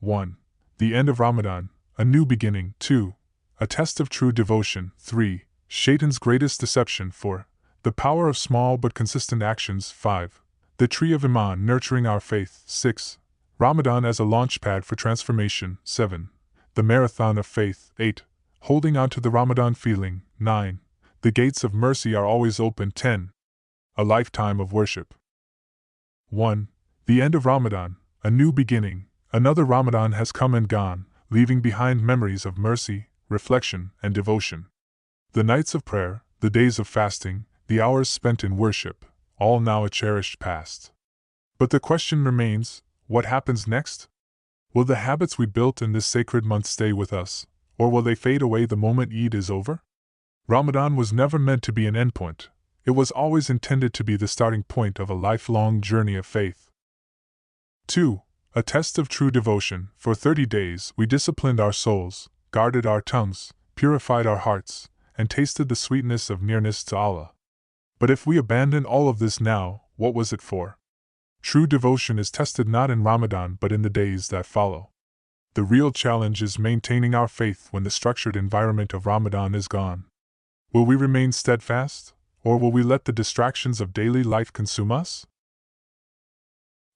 1. The end of Ramadan, a new beginning. 2. A test of true devotion. 3. Shaitan's greatest deception. 4. The power of small but consistent actions. 5. The tree of Iman nurturing our faith. 6. Ramadan as a launchpad for transformation. 7. The marathon of faith. 8. Holding on to the Ramadan feeling. 9. The gates of mercy are always open. 10. A lifetime of worship. 1. The end of Ramadan, a new beginning. Another Ramadan has come and gone, leaving behind memories of mercy, reflection, and devotion. The nights of prayer, the days of fasting, the hours spent in worship, all now a cherished past. But the question remains, what happens next? Will the habits we built in this sacred month stay with us, or will they fade away the moment Eid is over? Ramadan was never meant to be an endpoint. It was always intended to be the starting point of a lifelong journey of faith. 2. A test of true devotion. For 30 days we disciplined our souls, guarded our tongues, purified our hearts, and tasted the sweetness of nearness to Allah. But if we abandon all of this now, what was it for? True devotion is tested not in Ramadan but in the days that follow. The real challenge is maintaining our faith when the structured environment of Ramadan is gone. Will we remain steadfast, or will we let the distractions of daily life consume us?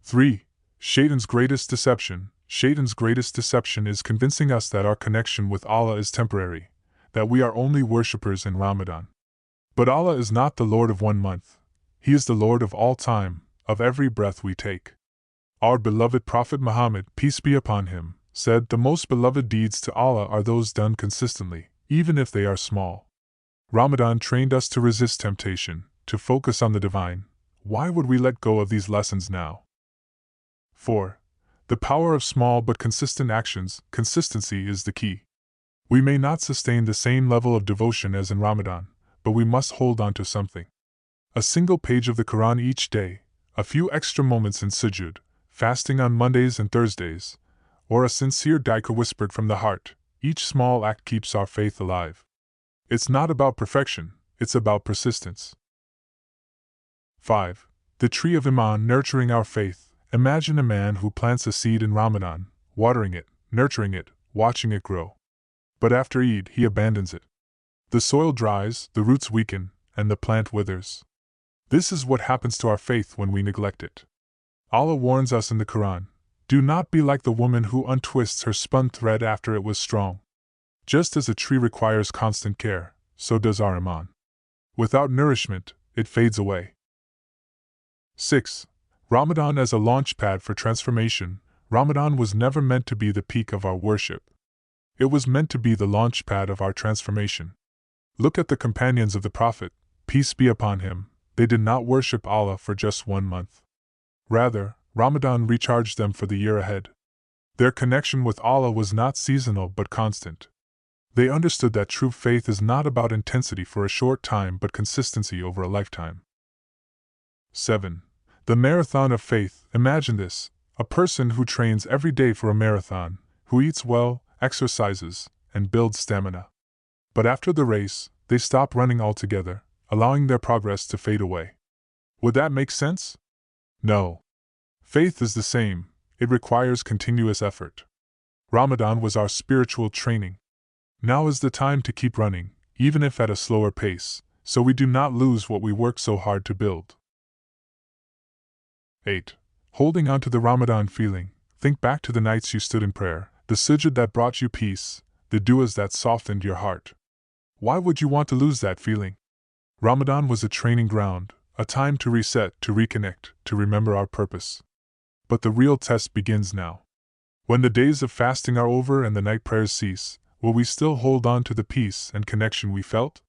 3. Shaitan's greatest deception. Shaitan's greatest deception is convincing us that our connection with Allah is temporary, that we are only worshippers in Ramadan. But Allah is not the Lord of one month. He is the Lord of all time, of every breath we take. Our beloved Prophet Muhammad, peace be upon him, said, "The most beloved deeds to Allah are those done consistently, even if they are small." Ramadan trained us to resist temptation, to focus on the divine. Why would we let go of these lessons now? 4. The power of small but consistent actions. Consistency is the key. We may not sustain the same level of devotion as in Ramadan, but we must hold on to something. A single page of the Quran each day, a few extra moments in sujud, fasting on Mondays and Thursdays, or a sincere dhikr whispered from the heart. Each small act keeps our faith alive. It's not about perfection, it's about persistence. 5. The tree of Iman nurturing our faith. Imagine a man who plants a seed in Ramadan, watering it, nurturing it, watching it grow. But after Eid, he abandons it. The soil dries, the roots weaken, and the plant withers. This is what happens to our faith when we neglect it. Allah warns us in the Quran, "Do not be like the woman who untwists her spun thread after it was strong." Just as a tree requires constant care, so does our Iman. Without nourishment, it fades away. 6. Ramadan as a launchpad for transformation. Ramadan was never meant to be the peak of our worship. It was meant to be the launchpad of our transformation. Look at the companions of the Prophet, peace be upon him. They did not worship Allah for just 1 month. Rather, Ramadan recharged them for the year ahead. Their connection with Allah was not seasonal but constant. They understood that true faith is not about intensity for a short time but consistency over a lifetime. 7. The marathon of faith. Imagine this, a person who trains every day for a marathon, who eats well, exercises, and builds stamina. But after the race, they stop running altogether, allowing their progress to fade away. Would that make sense? No. Faith is the same, it requires continuous effort. Ramadan was our spiritual training. Now is the time to keep running, even if at a slower pace, so we do not lose what we work so hard to build. 8. Holding on to the Ramadan feeling. Think back to the nights you stood in prayer, the sujud that brought you peace, the du'as that softened your heart. Why would you want to lose that feeling? Ramadan was a training ground, a time to reset, to reconnect, to remember our purpose. But the real test begins now. When the days of fasting are over and the night prayers cease, will we still hold on to the peace and connection we felt?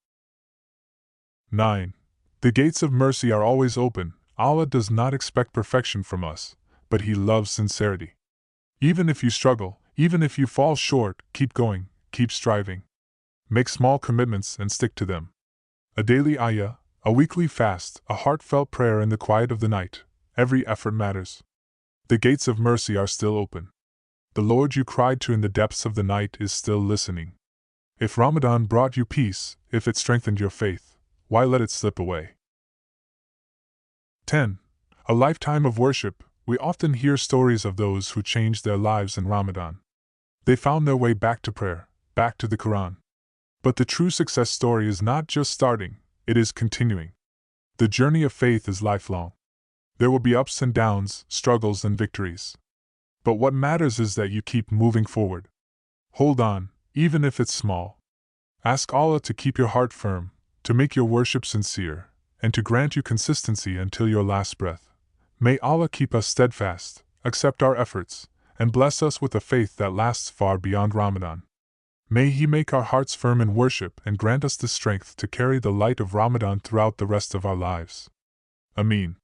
9. The gates of mercy are always open. Allah does not expect perfection from us, but He loves sincerity. Even if you struggle, even if you fall short, keep going, keep striving. Make small commitments and stick to them. A daily ayah, a weekly fast, a heartfelt prayer in the quiet of the night, every effort matters. The gates of mercy are still open. The Lord you cried to in the depths of the night is still listening. If Ramadan brought you peace, if it strengthened your faith, why let it slip away? 10. A lifetime of worship. We often hear stories of those who changed their lives in Ramadan. They found their way back to prayer, back to the Quran. But the true success story is not just starting, it is continuing. The journey of faith is lifelong. There will be ups and downs, struggles and victories. But what matters is that you keep moving forward. Hold on, even if it's small. Ask Allah to keep your heart firm, to make your worship sincere, and to grant you consistency until your last breath. May Allah keep us steadfast, accept our efforts, and bless us with a faith that lasts far beyond Ramadan. May He make our hearts firm in worship and grant us the strength to carry the light of Ramadan throughout the rest of our lives. Ameen.